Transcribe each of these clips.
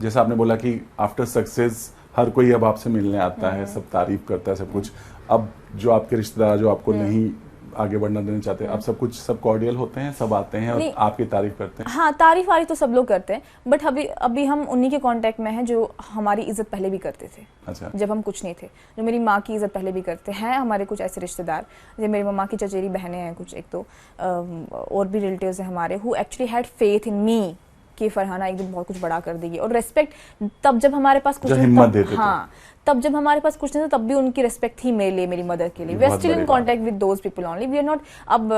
जैसा आपने बोला कि आफ्टर सक्सेस हर कोई अब आपसे मिलने आता है, सब तारीफ करता है, सब कुछ। अब जो आपके रिश्तेदार जो आपको नहीं आगे बढ़ना देना चाहते, अब सब कॉर्डियल होते हैं, सब आते हैं और आपकी तारीफ करते हैं? हाँ, तारीफ वारी तो सब लोग करते हैं, बट अभी हम उन्हीं के कांटेक्ट में हैं जो हमारी इज्जत पहले भी करते थे। अच्छा। जब हम कुछ नहीं थे, जो मेरी माँ की इज्जत पहले भी करते हैं। हमारे कुछ ऐसे रिश्तेदार, जो मेरी मम्मा की चचेरी बहनें हैं कुछ, एक तो और भी रिलेटिव्स हैं हमारे, who actually had faith in me कि फरहाना एक दिन बहुत कुछ बड़ा कर देगी। और रेस्पेक्ट तब जब हमारे पास कुछ हिम्मत देते हाँ, तब जब हमारे पास कुछ नहीं था तब भी उनकी रेस्पेक्ट थी मेरे लिए, मेरी मदर के लिए। We are still in contact with those people only, we are not. अब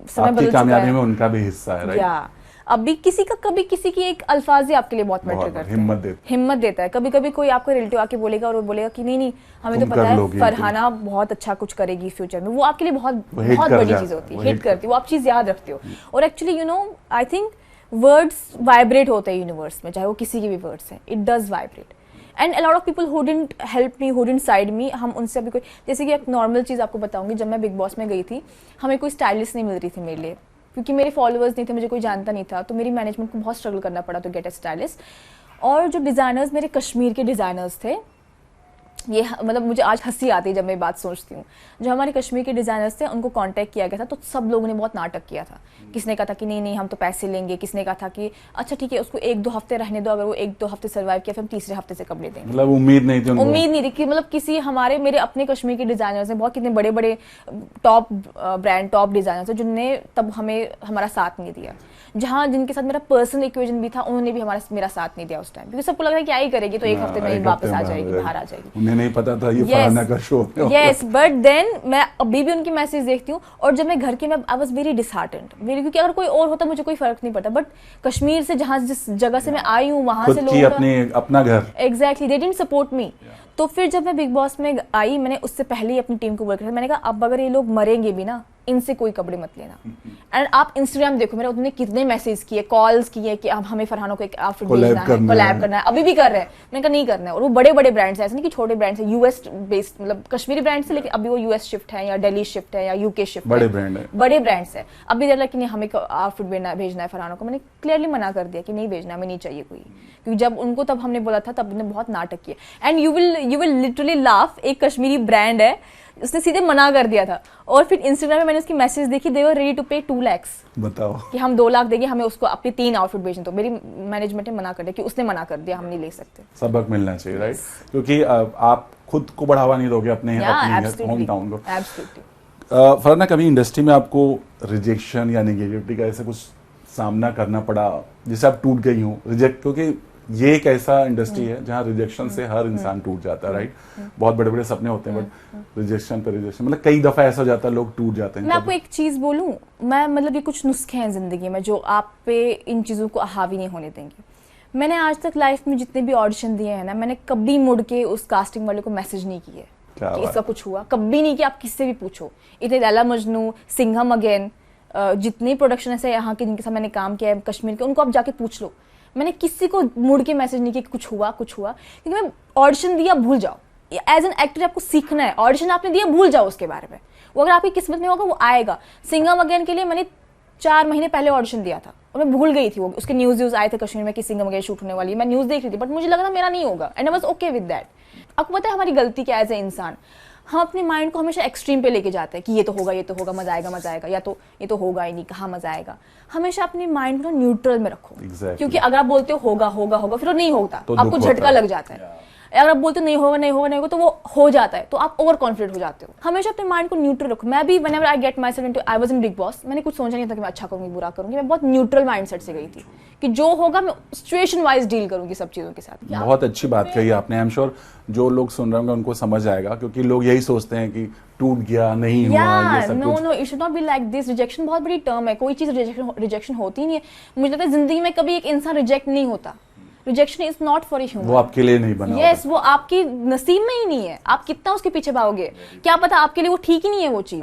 समय बदल चुका है, कामयाबी में उनका भी हिस्सा है, राइट? या अभी कभी किसी की एक अल्फाज ही आपके लिए बहुत मैटर करता है, हिम्मत देता है। कभी कभी कोई आपका रिलेटिव आके बोलेगा और वो बोलेगा कि नहीं हमें तो पता है फरहाना बहुत अच्छा कुछ करेगी फ्यूचर में, वो आपके लिए बहुत बड़ी चीज होती है, हिट करती है, वो आप चीज याद रखते हो। और actually you know, I think words vibrate होते हैं यूनिवर्स में, चाहे वो किसी के भी वर्ड्स हैं, it does vibrate. And a lot of people who didn't help me, who didn't side me, हम उनसे अभी कोई, जैसे कि एक नॉर्मल चीज़ आपको बताऊंगी, जब मैं बिग बॉस में गई थी, हमें कोई स्टाइलिस्ट नहीं मिल रही थी मेरे लिए, क्योंकि मेरे फॉलोअर्स नहीं थे, मुझे कोई जानता नहीं था, तो मेरी मैनेजमेंट को बहुत स्ट्रगल करना पड़ा टू गेट अ स्टाइलिस्ट। और जो डिज़ाइनर्स, मेरे कश्मीर के डिज़ाइनर्स थे, ये मतलब मुझे आज हंसी आती है जब मैं बात सोचती हूँ। जो हमारे कश्मीर के डिज़ाइनर्स थे उनको कांटेक्ट किया गया था, तो सब लोगों ने बहुत नाटक किया था। किसने कहा था कि नहीं हम तो पैसे लेंगे, किसने कहा था कि अच्छा ठीक है उसको 1-2 हफ्ते रहने दो, अगर वो 1-2 हफ्ते सर्वाइव किया फिर हम तीसरे हफ्ते से कपड़े देंगे। मतलब उम्मीद नहीं थी कि मतलब किसी मेरे अपने कश्मीर के डिज़ाइनर्स हैं, बहुत कितने बड़े बड़े टॉप ब्रांड, टॉप डिज़ाइनर्स हैं, जिनने तब हमें हमारा साथ नहीं दिया। जहाँ जिनके साथ मेरा पर्सनल इक्वेशन भी था, उन्होंने भी मेरा साथ नहीं दिया उस टाइम, क्योंकि सबको लगा क्या ही करेगी, तो एक हफ्ते में ही वापस आ जाएगी, बाहर आ जाएगी। उन्हें नहीं पता था ये फरहाना का शो है। यस, बट देन मैं अभी भी उनकी मैसेज देखती हूँ, और जब मैं घर की, मैं आई वाज वेरी डिसहार्टेंड, क्योंकि अगर कोई और होता मुझे कोई फर्क नहीं पड़ता, बट कश्मीर से जिस जगह से मैं आई हूँ वहां से लोग अपना घर, exactly, they didn't support me. तो फिर जब मैं बिग बॉस में आई, मैंने उससे पहले ही अपनी टीम को वर्क किया, मैंने कहा अब अगर ये लोग मरेंगे भी ना, इनसे कोई कपड़े मत लेना। एंड आप इंस्टाग्राम देखो, मेरे उन्होंने कितने मैसेज किए, कॉल्स किए कि अब हमें फरहाना को एक आउटफिट भेजना है, कोलैब करना है, अभी भी कर रहे हैं। मैंने कहा नहीं करना है। और वो बड़े बड़े ब्रांड्स हैं, ऐसे नहीं कि छोटे ब्रांड्स हैं, यूएस बेस्ड, मतलब कश्मीरी ब्रांड्स है, लेकिन अभी वो यूएस शिफ्ट है या दिल्ली शिफ्ट है या यूके शिफ्ट है, बड़े ब्रांड्स है। अभी देर कि नहीं हमें आउटफिट भेजना है फरहाना को, मैंने क्लियरली मना कर दिया कि नहीं भेजना, हमें नहीं चाहिए कोई। क्योंकि जब उनको तब हमने बोला था, तब उन्होंने बहुत नाटक किया। And you will literally laugh, एक कश्मीरी ब्रांड है, उसने सीधे मना कर दिया था। और फिर इंस्टाग्राम में मैंने उसकी मैसेज देखी, दे वर रेडी टू पे 2 lakhs, बताओ, कि हम 2 लाख देंगे, हमें उसको अपने 3 आउटफिट भेजने दो। मेरी मैनेजमेंट ने मना कर दिया, कि उसने मना कर दिया, हम नहीं ले सकते। सबक मिलना चाहिए, राइट? क्योंकि आप खुद को बढ़ावा नहीं दोगे अपने होम टाउन को। फरहाना, कभी इंडस्ट्री में आपको रिजेक्शन या नेगेटिविटी का ऐसा कुछ सामना करना पड़ा, जिससे आप टूट गई हो? क्योंकि ये एक ऐसा इंडस्ट्री है जहाँ रिजेक्शन से हर इंसान टूट जाता है, राइट? बहुत बड़े बड़े सपने होते हैं, बट रिजेक्शन पे रिजेक्शन, मतलब कई दफा ऐसा हो जाता है, लोग टूट जाते हैं। मैं आपको एक चीज बोलूं, मैं मतलब ये कुछ नुस्खे हैं जिंदगी में जो आप पे इन चीजों को हावी नहीं होने देंगे। मैंने आज तक लाइफ में जितने भी ऑडिशन दिए हैं ना, मैंने कभी मुड़ के उस कास्टिंग वाले को मैसेज नहीं किए कि इसका कुछ हुआ, कभी नहीं किया। आप किससे भी पूछो, इतने लैला मजनू, सिंघम अगेन, जितने प्रोडक्शन है यहाँ के जिनके साथ मैंने काम किया है कश्मीर के, उनको आप जाके पूछ लो। मैंने किसी को मुड़ के मैसेज नहीं किया कि कुछ हुआ, क्योंकि मैं ऑडिशन दिया, भूल जाओ। एज एन एक्टर आपको सीखना है, ऑडिशन आपने दिया, भूल जाओ उसके बारे में। वो अगर आपकी किस्मत में होगा वो आएगा। सिंघम अगेन के लिए मैंने 4 महीने पहले ऑडिशन दिया था और मैं भूल गई थी। वो उसके न्यूज़ आए थे कश्मीर में कि सिंघम अगेन शूट होने वाली है, मैं न्यूज़ देख रही थी, बट मुझे लगा था मेरा नहीं होगा, and I was okay with that. आपको पता है हमारी गलती क्या है एज ए इंसान, हम अपने माइंड को हमेशा एक्सट्रीम पे लेके जाते हैं कि ये तो होगा, मजा आएगा, या तो ये तो होगा ही नहीं, कहाँ मजा आएगा। हमेशा अपने माइंड को न्यूट्रल में रखो, क्योंकि अगर आप बोलते हो होगा फिर वो नहीं होता, तो आपको झटका लग जाता है। अगर आप बोलते नहीं होगा तो वो हो जाता है, तो आप ओवर कॉन्फिडेंट हो जाते हो। हमेशा अपने माइंड को न्यूट्रल रखो। मैं भी whenever I get my self into, I was in big boss, मैंने कुछ सोचा नहीं था कि मैं अच्छा करूंगी बुरा करूंगी, मैं बहुत न्यूट्रल माइंडसेट से गई थी कि जो होगा मैं सिचुएशन वाइज डील करूंगी सब चीजों के साथ। बहुत अच्छी बात कही आपने। आई एम श्योर जो लोग सुन रहे होंगे उनको समझ आएगा, क्योंकि लोग यही सोचते हैं कि टूट गया, नहीं हुआ, ये सब no it should not be like this. Rejection बहुत बड़ी टर्म है, कोई चीज रिजेक्शन होती नहीं है। मुझे लगता है जिंदगी में कभी एक इंसान रिजेक्ट नहीं होता। Rejection is not for a human, वो आपके लिए नहीं बना। यस, वो आपकी नसीब में ही नहीं है। आप कितना उसके पीछे भागोगे, क्या पता आपके लिए वो ठीक ही नहीं है वो चीज।